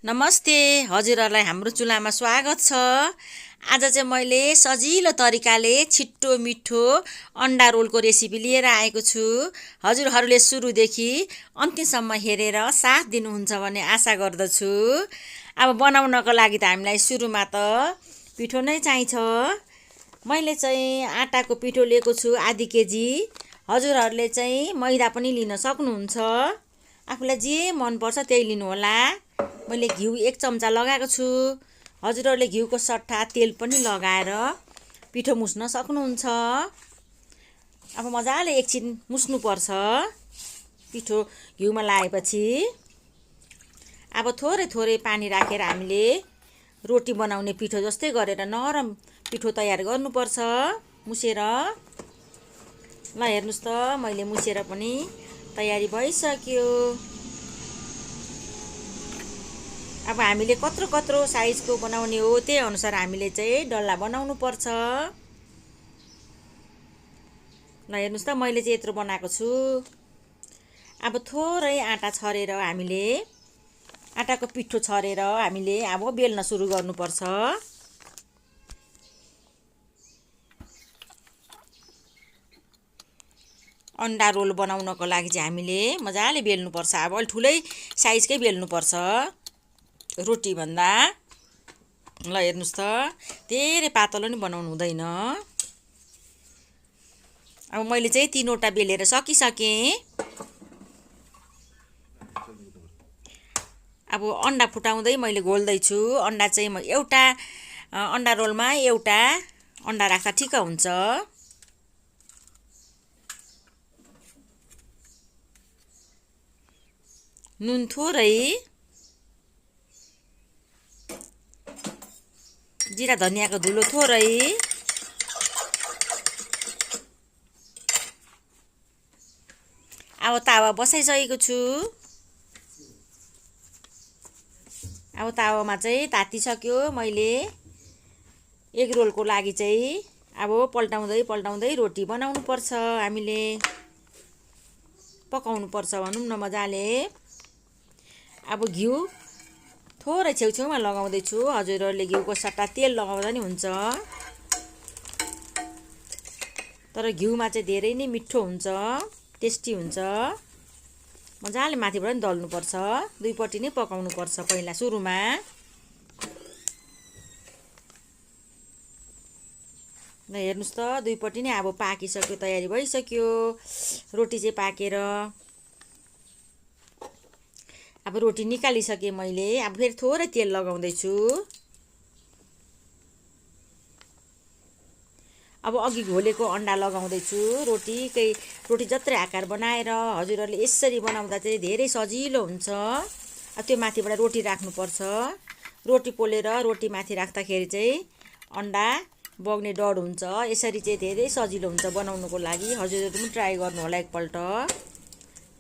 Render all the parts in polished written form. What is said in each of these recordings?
नमस्ते हजुरहरूलाई हाम्रो चुलामा स्वागत छ। आज चाहिँ मैले सजिलो तरिकाले छिट्टो मिठो अन्डा रोलको रेसिपी लिएर आएको छु। हजुरहरूले सुरुदेखि अन्त्यसम्म हेरेर साथ दिनुहुन्छ भन्ने आशा गर्दछु। अब बनाउनको लागि त हामीलाई सुरुमा त पिठो नै चाहिन्छ। मैले चाहिँ आटाको पिठो लिएको छु आधी केजी। हजुरहरूले चाहिँ मैदा पनि लिन सक्नुहुन्छ। आफूलाई जे मनपर्छ त्यही लिनुहोला। मैले घिउ 1 चम्चा लगाएको छु। हजुरहरूले घिउको सट्टा तेल पनि लगाएर पिठो मुस्न सक्नुहुन्छ। अब मजाले एकछिन मुस्नुपर्छ। पिठो घिउमा लगाएपछि अब थोरै थोरै पानी राखेर हामीले रोटी बनाउने पिठो जस्तै गरेर नरम पिठो तयार गर्नुपर्छ मुसेर। ल हेर्नुहोस् त मैले मुसेर पनि तयारी भइसक्यो। अब हामीले कत्रो कत्रो साइजको बनाउने हो त्यही अनुसार हामीले चाहिँ डल्ला बनाउनु पर्छ। ल हेर्नुहोस् त मैले चाहिँ यत्रो बनाएको छु। अब थोरै आटा छरेर हामीले आटाको पिठो छरेर हामीले अब बेल्न सुरु गर्नुपर्छ। अन्डा रोल बनाउनको लागि चाहिँ हामीले मजाले बेल्नुपर्छ। अब अलि ठुलै साइजकै बेल्नुपर्छ रोटी भन्दा। ल हेर्नुहोस् त धेरै पातलो नि बनाउनु हुँदैन। अब मैले चाहिँ 3वटा बेलेर सकिसकेँ। अब अन्डा फुटाउँदै मैले घोल्दैछु। अन्डा चाहिँ म एउटा अन्डा रोलमा एउटा अन्डा राख्दा ठिक्क हुन्छ। नुन थोरै, जिरा धनियाको धुलो थोरै, अब तावा बसाइसकेको छु। अब तावामा चाहिँ तातिसक्यो। मैले एग रोलको लागि चाहिँ अब पल्टाउँदै पल्टाउँदै रोटी बनाउनु पर्छ। हामीले पकाउनु पर्छ भनौँ न मजाले। अब घिउ थोरै छेउछेउमा लगाउँदैछु। हजुरहरूले घिउको सट्टा तेल लगाउँदा नि हुन्छ। तर घिउमा चाहिँ धेरै नै मिठो हुन्छ, टेस्टी हुन्छ। मजाले माथिबाट नि दल्नुपर्छ। दुईपट्टि नै पकाउनुपर्छ पहिला सुरुमा। ल हेर्नुहोस् त दुईपट्टि नै अब पाकिसक्यो, तयारी भइसक्यो। रोटी चाहिँ पाकेर अब रोटी निकालिसकेँ मैले। अब फेरि थोरै तेल लगाउँदैछु। अब अघि घोलेको अन्डा लगाउँदैछु। रोटी जत्रै आकार बनाएर हजुरहरूले यसरी बनाउँदा चाहिँ धेरै सजिलो हुन्छ। अब त्यो माथिबाट रोटी राख्नुपर्छ। रोटी पोलेर रोटी माथि राख्दाखेरि चाहिँ अन्डा बग्ने डर हुन्छ। यसरी चाहिँ धेरै सजिलो हुन्छ बनाउनुको लागि। हजुरहरू पनि ट्राई गर्नु होला एकपल्ट।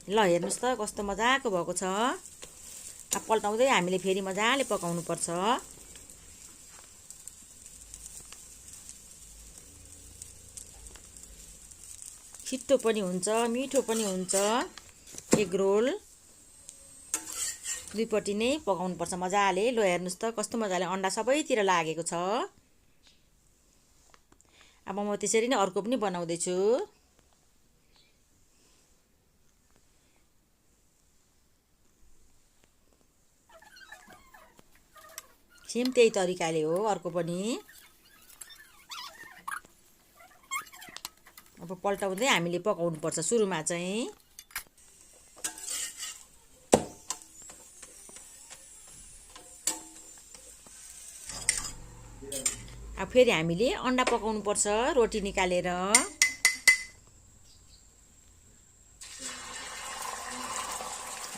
ल हेर्नुहोस् त कस्तो मजाको भएको छ। अब पल्टाउँदै हामीले फेरि मजाले पकाउनु पर्छ। छिट्टो पनि हुन्छ, मिठो पनि हुन्छ एग रोल। दुईपट्टि नै पकाउनु पर्छ मजाले। ल हेर्नुहोस् त कस्तो मजाले अन्डा सबैतिर लागेको छ। अब म त्यसरी नै अर्को पनि बनाउँदैछु। सेम त्यही तरिकाले हो अर्को पनि। अब पल्टाउँदै हामीले पकाउनु पर्छ सुरुमा चाहिँ। अब फेरि हामीले अन्डा पकाउनु पर्छ रोटी निकालेर।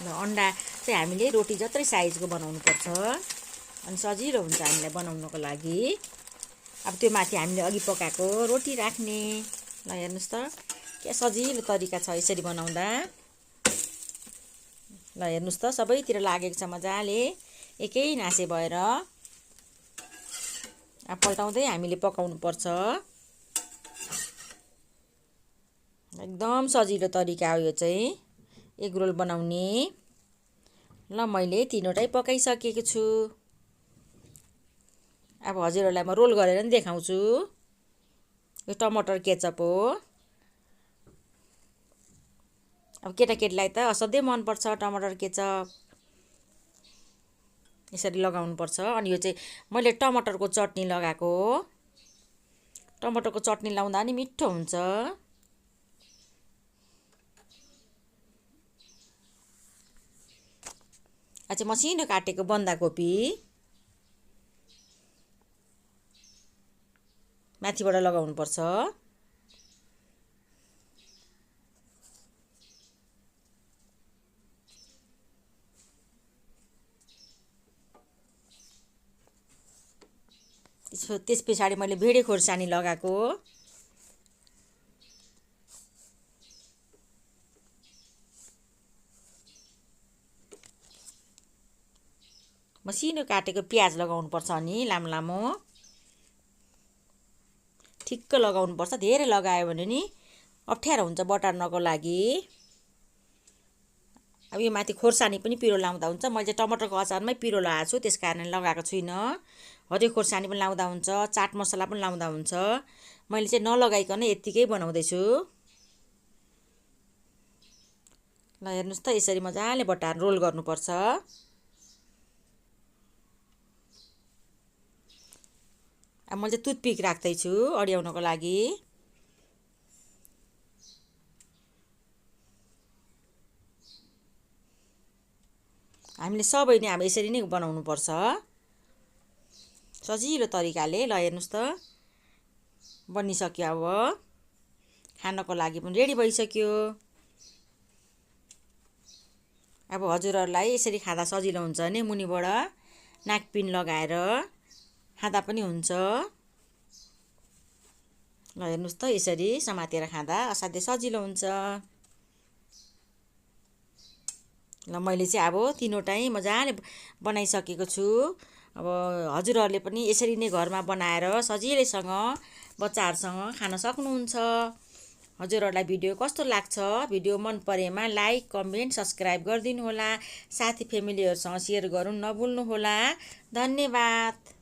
ल अन्डा चाहिँ हामीले रोटी जत्रै साइजको बनाउनु पर्छ। अनि सजिलो हुन्छ हामीलाई बनाउनको लागि। अब त्यो माथि हामीले अघि पकाएको रोटी राख्ने। ल हेर्नुहोस् त के सजिलो तरिका छ यसरी बनाउँदा। ल हेर्नुहोस् त सबैतिर लागेको छ मजाले, एकै नासे भएर। अब पल्टाउँदै हामीले पकाउनु पर्छ। एकदम सजिलो तरिका हो यो चाहिँ एग रोल बनाउने। ल मैले तीनवटै पकाइसकेको छु। अब हजुरहरूलाई म रोल गरेर नि देखाउँछु। यो टमाटर केचप हो। अब केटाकेटीलाई त असाध्यै मनपर्छ टमाटर केचप। यसरी लगाउनुपर्छ। अनि यो चाहिँ मैले टमाटरको चटनी लगाएको हो। टमाटरको चटनी लाउँदा नि मिठो हुन्छ। अझै मसिनो काटेको बन्दाकोपी माथिबाट लगाउनुपर्छ। त्यस पछाडि मैले भिडे खोर्सानी लगाएको। मसिनो काटेको प्याज लगाउनुपर्छ। अनि लामो लामो ठिक्क लगाउनुपर्छ। धेरै लगायो भने नि अप्ठ्यारो हुन्छ बटार्नको लागि। अब यो माथि खोर्सानी पनि पिरो लाउँदा हुन्छ। मैले चाहिँ टमाटरको अचारमै पिरो लगाएको छु, त्यस कारण लगाएको छुइनँ। हरियो खोर्सानी पनि लाउँदा हुन्छ, चाट मसला पनि लाउँदा हुन्छ। मैले चाहिँ नलगाइकन यत्तिकै बनाउँदैछु। ल हेर्नुहोस् त, यसरी मजाले बटार रोल गर्नुपर्छ। अब मैले चाहिँ टुथपिक राख्दैछु अड्याउनको लागि। हामीले सबै नै अब यसरी नै बनाउनुपर्छ, सजिलो तरिकाले। ल हेर्नुहोस् त, बनिसक्यो। अब खानको लागि पनि रेडी भइसक्यो। अब हजुरहरूलाई यसरी खाँदा सजिलो हुन्छ भने मुनिबाट नाकपिन लगाएर खाँदा पनि हुन्छ। ल हेर्नुहोस् त, यसरी समातेर खाँदा असाध्यै सजिलो हुन्छ। ल मैले चाहिँ अब तीनवटै मजाले बनाइसकेको छु। अब हजुरहरूले पनि यसरी नै घरमा बनाएर सजिलैसँग बच्चाहरूसँग खान सक्नुहुन्छ। हजुरहरूलाई भिडियो कस्तो लाग्छ? भिडियो मन परेमा लाइक, कमेन्ट, सब्सक्राइब गरिदिनु होला। साथी फ्यामिलीहरूसँग सेयर गर्नु नभुल्नुहोला। धन्यवाद।